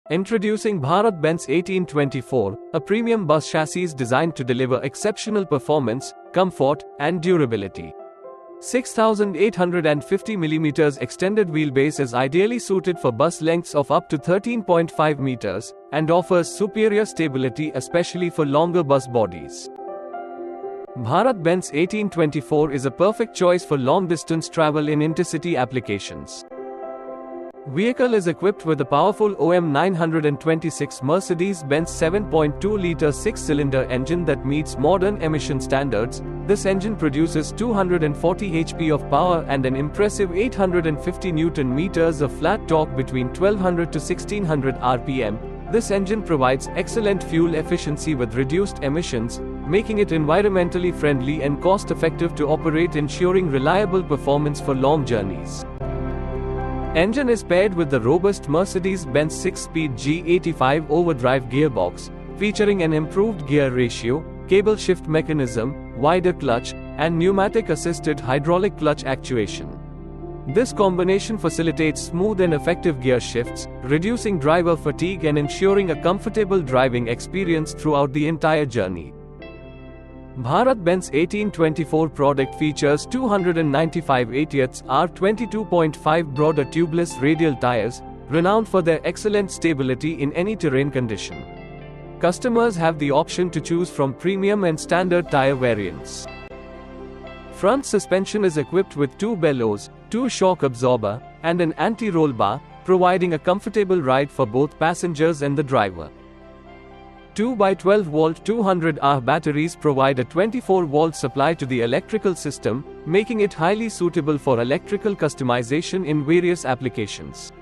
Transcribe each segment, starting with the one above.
Introducing Bharat-Benz 1824, a premium bus chassis designed to deliver exceptional performance, comfort, and durability. 6,850 mm extended wheelbase is ideally suited for bus lengths of up to 13.5 meters and offers superior stability especially for longer bus bodies. Bharat-Benz 1824 is a perfect choice for long-distance travel in intercity applications. Vehicle is equipped with a powerful OM 926 Mercedes-Benz 7.2-liter 6-cylinder engine that meets modern emission standards. This engine produces 240 HP of power and an impressive 850 Nm of flat torque between 1200 to 1600 RPM. This engine provides excellent fuel efficiency with reduced emissions, making it environmentally friendly and cost-effective to operate, ensuring reliable performance for long journeys. Engine is paired with the robust Mercedes-Benz 6-speed G85 overdrive gearbox, featuring an improved gear ratio, cable shift mechanism, wider clutch, and pneumatic-assisted hydraulic clutch actuation. This combination facilitates smooth and effective gear shifts, reducing driver fatigue and ensuring a comfortable driving experience throughout the entire journey. Bharat-Benz 1824 product features 295/80ths R 22.5 broader tubeless radial tires, renowned for their excellent stability in any terrain condition. Customers have the option to choose from premium and standard tire variants. Front suspension is equipped with 2 bellows, 2 shock absorber, and an anti-roll bar, providing a comfortable ride for both passengers and the driver. 2x12-volt 200Ah batteries provide a 24-volt supply to the electrical system, making it highly suitable for electrical customization in various applications.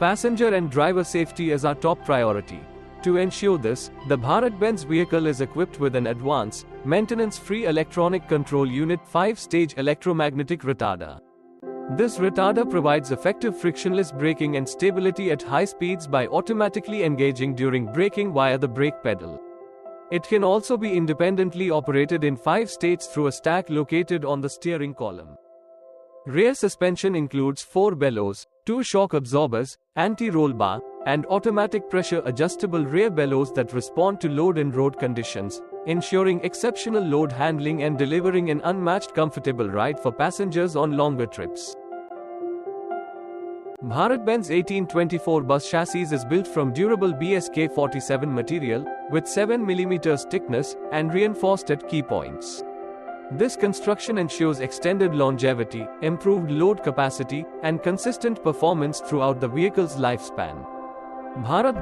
Passenger and driver safety is our top priority. To ensure this, the Bharat-Benz vehicle is equipped with an advanced, maintenance-free electronic control unit 5-stage electromagnetic retarder. This retarder provides effective frictionless braking and stability at high speeds by automatically engaging during braking via the brake pedal. It can also be independently operated in 5 states through a stack located on the steering column. Rear suspension includes 4 bellows, 2 shock absorbers, anti-roll bar, and automatic pressure adjustable rear bellows that respond to load and road conditions, ensuring exceptional load handling and delivering an unmatched comfortable ride for passengers on longer trips. Bharat-Benz 1824 bus chassis is built from durable BSK 47 material, with 7 mm thickness, and reinforced at key points. This construction ensures extended longevity, improved load capacity, and consistent performance throughout the vehicle's lifespan. Bharat-Benz